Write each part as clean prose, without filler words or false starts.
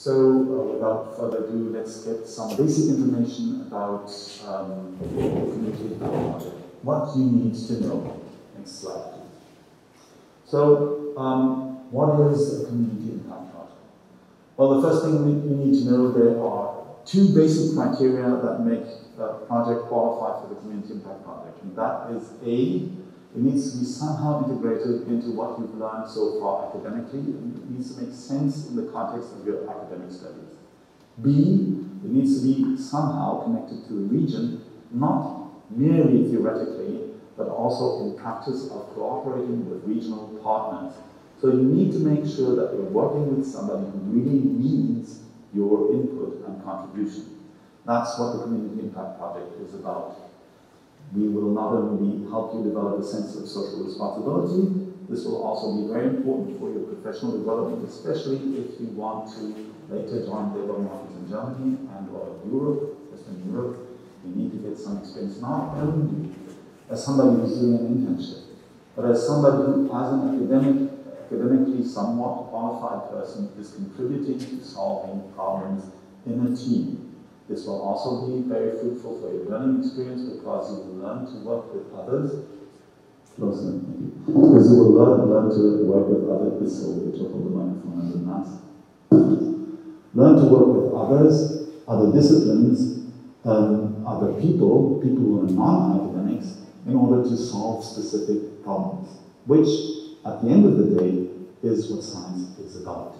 So without further ado, let's get some basic information about community impact project. What you need to know. Next slide, please. So what is a community impact project? Well, the first thing you need to know, there are two basic criteria that make a project qualify for the community impact project. And that is A, it needs to be somehow integrated into what you've learned so far academically. It needs to make sense in the context of your academic studies. B, it needs to be somehow connected to the region, not merely theoretically, but also in practice of cooperating with regional partners. So you need to make sure that you're working with somebody who really needs your input and contribution. That's what the Community Impact Project is about. We will not only help you develop a sense of social responsibility, this will also be very important for your professional development, especially if you want to later join labor markets in Germany and or Europe, Western Europe. You need to get some experience not only as somebody who's doing an internship, but as somebody who, as an academically somewhat qualified person, is contributing to solving problems in a team. This will also be very fruitful for your learning experience because you will learn to work with others. Because you will learn to work with others. So we talk about the microphone and the mask. Learn to work with others, other disciplines, other people who are non-academics, in order to solve specific problems, which at the end of the day is what science is about.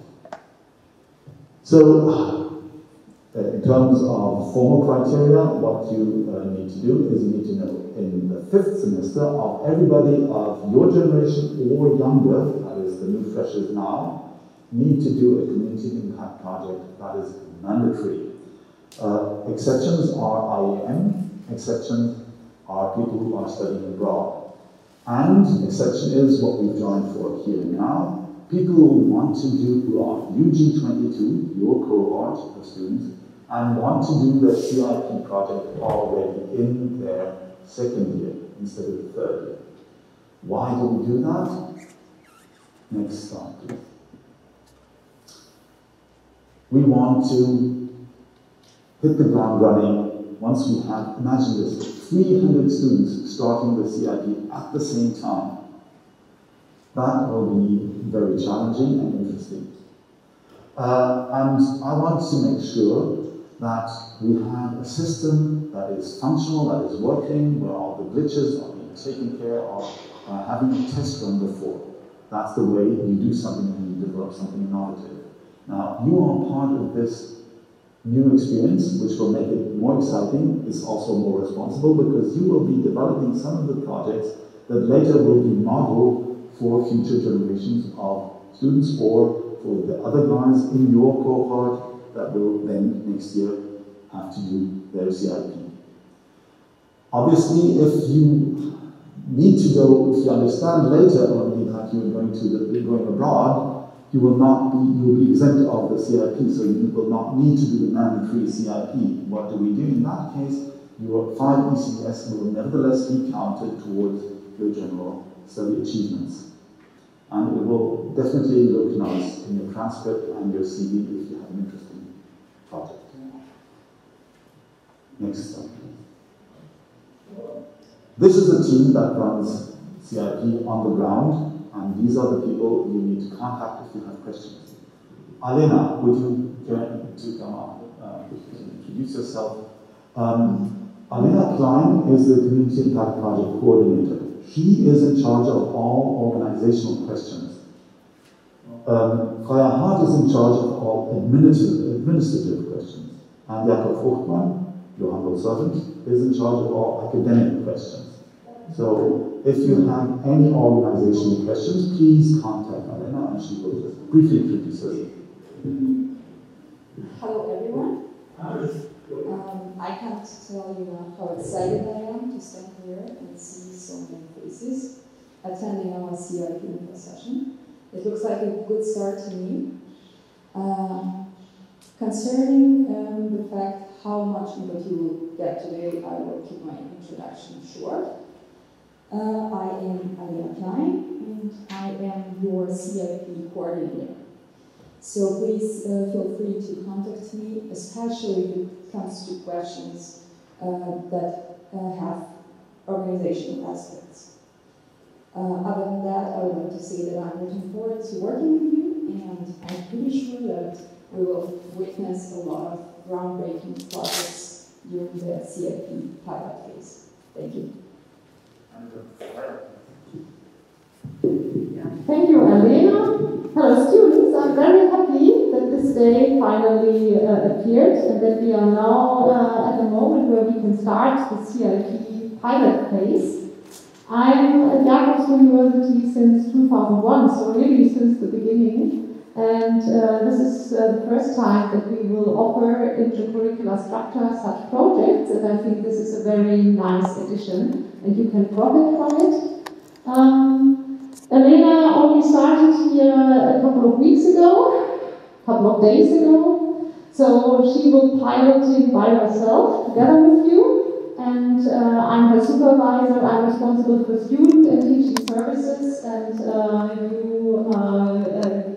So, in terms of formal criteria, what you need to do is you need to know in the 5th semester of everybody of your generation or younger, that is the new freshers now, need to do a community impact project that is mandatory. Exceptions are IEM, exceptions are people who are studying abroad. And exception is what we've joined for here and now, people who want to do, who are UG22, your cohort of students, and want to do the CIP project already in their 2nd year instead of the 3rd year. Why do we do that? Next slide, please. We want to hit the ground running once we have, imagine this, 300 students starting the CIP at the same time. That will be very challenging and interesting. And I want to make sure that we have a system that is functional, that is working, where all the glitches are being taken care of, having a test run before. That's the way you do something when you develop something innovative. Now, you are part of this new experience, which will make it more exciting. It's also more responsible because you will be developing some of the projects that later will be model for future generations of students or for the other guys in your cohort that will then next year have to do their CIP. Obviously, if you need to go, if you understand later only that you're going abroad, you will be exempt of the CIP, so you will not need to do the mandatory CIP. What do we do in that case? Your 5 ECTS will nevertheless be counted towards your general study achievements. And it will definitely look nice in your transcript and your CV if you have an interesting project. Next slide, please. This is a team that runs CIP on the ground, and these are the people you need to contact if you have questions. Alena, would you care to come up and introduce yourself? Alena Klein is the Community Impact Project Coordinator. She is in charge of all organizational questions. Freya Hart is in charge of all administrative questions. And Jakob Fruchtmann, your humble servant, is in charge of all academic questions. So if you have any organizational questions, please contact Alena and she will just briefly introduce herself. Hello everyone. I can't tell you how excited I am to stand here and see so many faces attending our CIP Info Session. It looks like a good start to me. Concerning the fact how much input you will get today, I will keep my introduction short. I am Alena Klein and I am your CIP Coordinator. So please feel free to contact me, especially if it comes to questions that have organizational aspects. Other than that, I would like to say that I'm looking forward to working with you, and I'm pretty sure that we will witness a lot of groundbreaking projects during the CIP pilot phase. Thank you. Thank you, Elena. Hello, students. I'm very happy that this day finally appeared and that we are now at the moment where we can start the CIP pilot phase. I'm at Jacobs University since 2001, so really since the beginning. And this is the first time that we will offer intercurricular structure such projects, and I think this is a very nice addition, and you can profit from it. Elena only started here a couple of weeks ago, a couple of days ago, so she will piloting by herself together with you, and I'm her supervisor. I'm responsible for student and teaching services, and you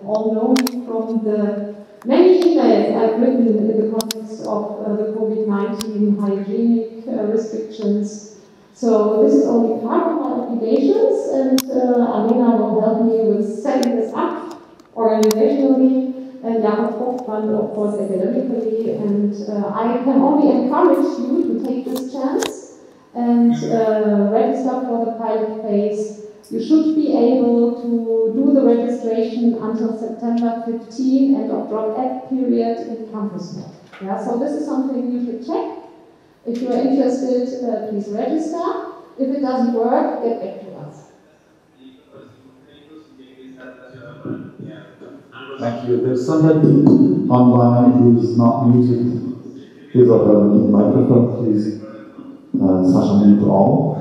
all know me from the many emails I've written in the context of the COVID-19 hygienic restrictions. So this is only part of my obligations, and Alena will help me with setting this up organizationally, and Jakob Hoffmann, of course, academically. And I can only encourage you to take this chance and register for the pilot phase. You should be able to do the registration until September 15, end of drop-out period in CampusNet. Yeah, so this is something you should check. If you are interested, please register. If it doesn't work, get back to us. Thank you. There's somebody online who's not muted. His or her microphone, please. Sasha, mute all.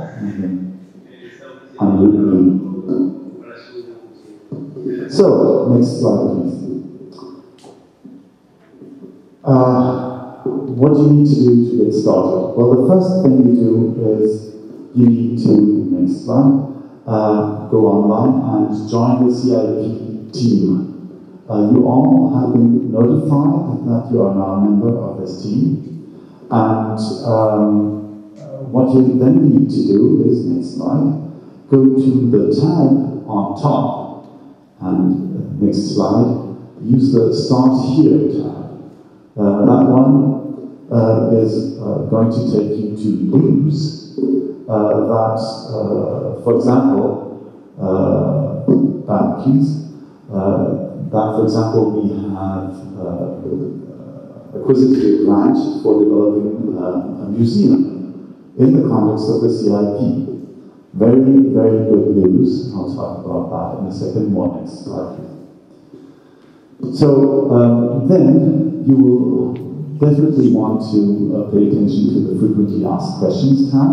Unmute me. So, next slide, please. What do you need to do to get started? Well, the first thing you do is you need to, next slide, go online and join the CIP team. You all have been notified that you are now a member of this team. And what you then need to do is, next slide, go to the tab on top, and next slide, use the Start Here tab. That one is going to take you to news that, for example, back keys, that, for example, we have acquisitive grant for developing a museum in the context of the CIP. Very, very good news. I'll talk about that in a second. More next slide. So then you will definitely want to pay attention to the frequently asked questions tab,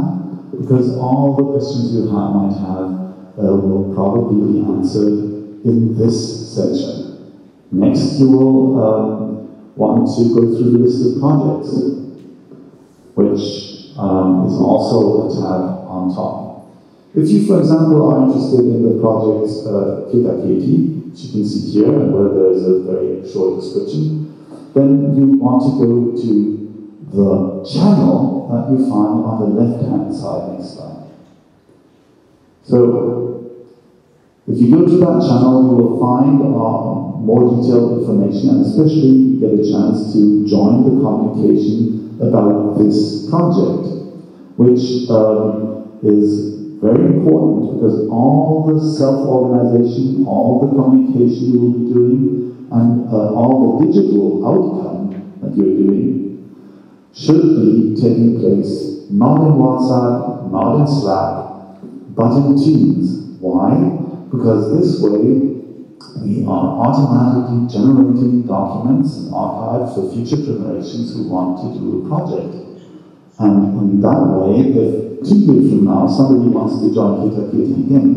because all the questions you might have will probably be answered in this section. Next, you will want to go through the list of projects, which is also a tab on top. If you, for example, are interested in the project Kita-Keti, which you can see here, and where there's a very short description, then you want to go to the channel that you find on the left-hand side next slide. So, if you go to that channel, you will find more detailed information, and especially get a chance to join the communication about this project, which is very important, because all the self-organization, all the communication you will be doing, and all the digital outcome that you're doing should be taking place not in WhatsApp, not in Slack, but in Teams. Why? Because this way we are automatically generating documents and archives for future generations who want to do a project. And in that way, if 2 years from now somebody wants to join Kita-Keti again,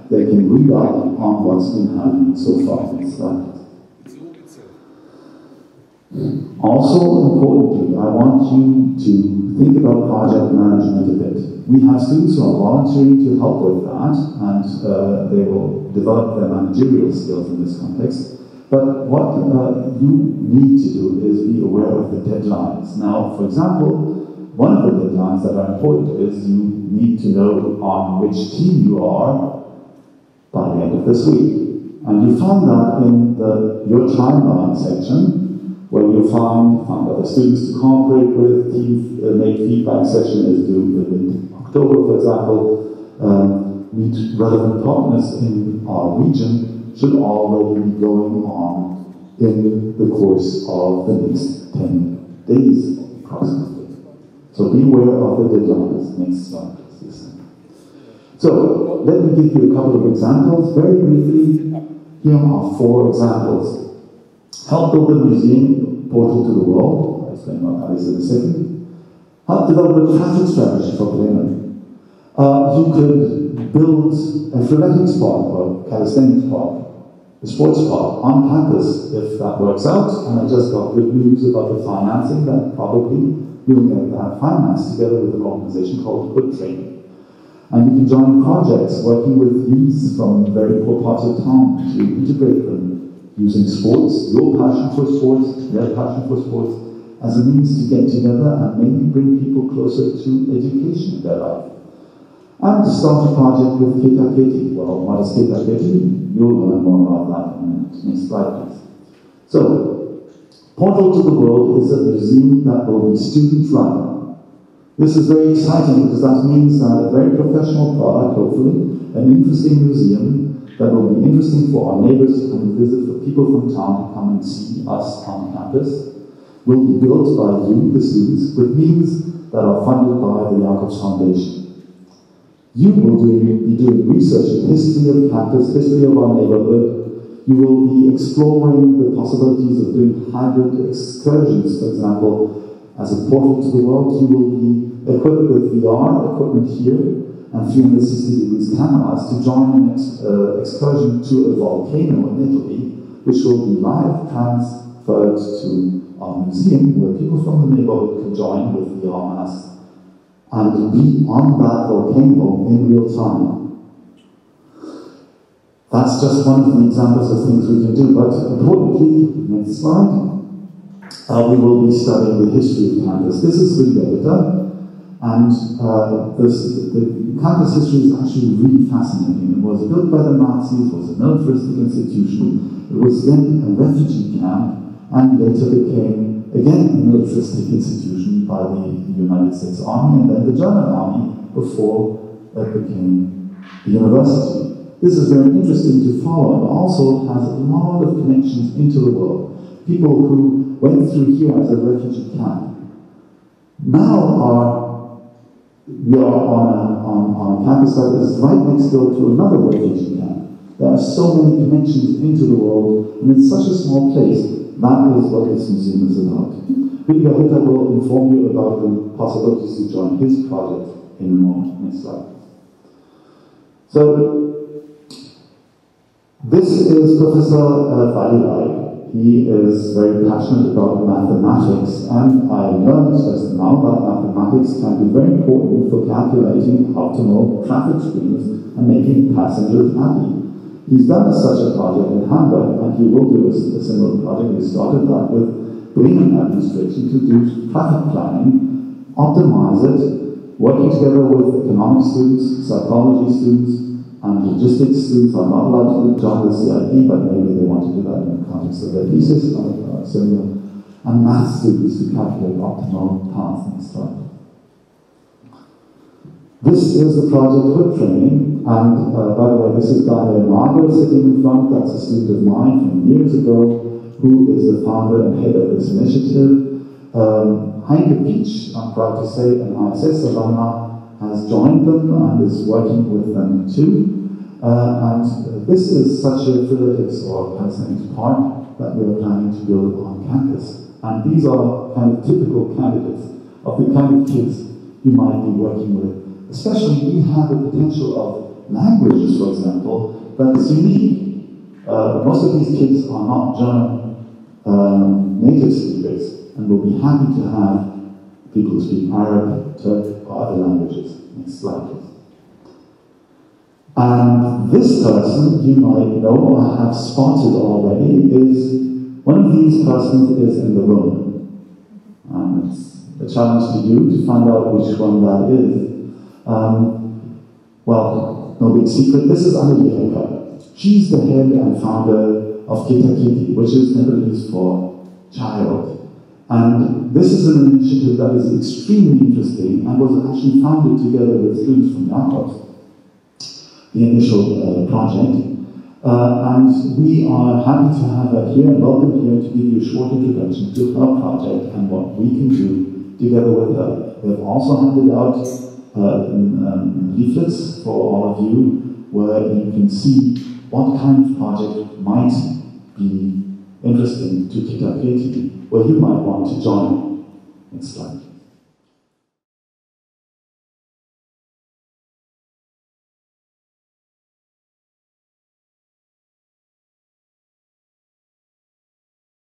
they can read up on what's been happening so far in Slack. Also, importantly, I want you to think about project management a bit. We have students who are volunteering to help with that, and they will develop their managerial skills in this context. But what you need to do is be aware of the deadlines. Now, for example, one of the deadlines that are important is you need to know on which team you are by the end of this week. And you find that in your timeline section, where you find other students to cooperate with, team make feedback session is due in October, for example, meet relevant partners in our region should already be going on in the course of the next 10 days, approximately. So be aware of the deadlines. Next slide, please. So, let me give you a couple of examples. Very briefly, here are 4 examples. Help build the museum portal to the world. I'll explain what that is in a second. Help develop a traffic strategy for Bremen. You could build a athletics park or calisthenics park, a sports park on campus if that works out. And I just got good news about the financing that probably we'll get that financed together with an organization called Good Training. And you can join projects working with youth from very poor parts of town to integrate them using sports, your passion for sports, their passion for sports, as a means to get together and maybe bring people closer to education in their life. And to start a project with Kita Keti. Well, what is Kita Keti? You'll learn more about that in a minute. Next slide, please. So, Portal to the World is a museum that will be student-run. This is very exciting because that means that a very professional product, hopefully, an interesting museum that will be interesting for our neighbors to come and visit, for people from town to come and see us on campus, will be built by you, the students, with means that are funded by the Jacobs Foundation. You will be doing research in history of campus, history of our neighborhood. You will be exploring the possibilities of doing hybrid excursions, for example. As a portal to the world, you will be equipped with VR equipment here and 360 degrees cameras to join an excursion to a volcano in Italy, which will be live transferred to our museum, where people from the neighborhood can join with VR masks and be on that volcano in real time. That's just one of the examples of things we can do, but importantly, next slide, we will be studying the history of campus. This is Riga, and the campus history is actually really fascinating. It was built by the Nazis, it was a militaristic institution, it was then a refugee camp, and later became, again, a militaristic institution by the United States Army, and then the German Army, before it became the university. This is very interesting to follow, and also has a lot of connections into the world. People who went through here as a refugee camp. Now we are on a campus that is right next door to another refugee camp. There are so many connections into the world, and it's such a small place. That is what this museum is about. Rüdiger Hitter will inform you about the possibilities to join his project in a moment. Next slide. So, this is Professor Valilai. He is very passionate about mathematics, and I learned just now that mathematics can be very important for calculating optimal traffic streams and making passengers happy. He's done such a project in Hamburg, and he will do a similar project. We started that with Bremen administration to do traffic planning, optimize it, working together with economics students, psychology students, and logistics students are not allowed to join the CIP, but maybe they want to do that in the context of their thesis, similar, and math students to calculate optimal paths. Next slide. This is the project Good Training, and by the way, this is Daniel Margot sitting in front. That's a student of mine from years ago, who is the founder and head of this initiative. Heinke Peach, I'm proud to say, an ISS alumna, has joined them and is working with them too. And this is such a athletics or calisthenics park that we are planning to build on campus. And these are kind of typical candidates of the kind of kids you might be working with. Especially, we have the potential of languages, for example, that's unique. Most of these kids are not German native speakers, and we'll be happy to have people who speak Arab, Turkic, or other languages. Next slide, please. And this person, you might know or have spotted already, is one of these persons is in the room. It's a challenge to you to find out which one that is. Well, no big secret, this is Anna. She's the head and founder of Kitakiti, which is Nepalese for child. And this is an initiative that is extremely interesting and was actually founded together with students from Yakov, the initial project. And we are happy to have her here and welcome here to give you a short introduction to her project and what we can do together with her. We've also handed out leaflets for all of you where you can see what kind of project might be interesting to Kitakiti, where you might want to join. Next slide.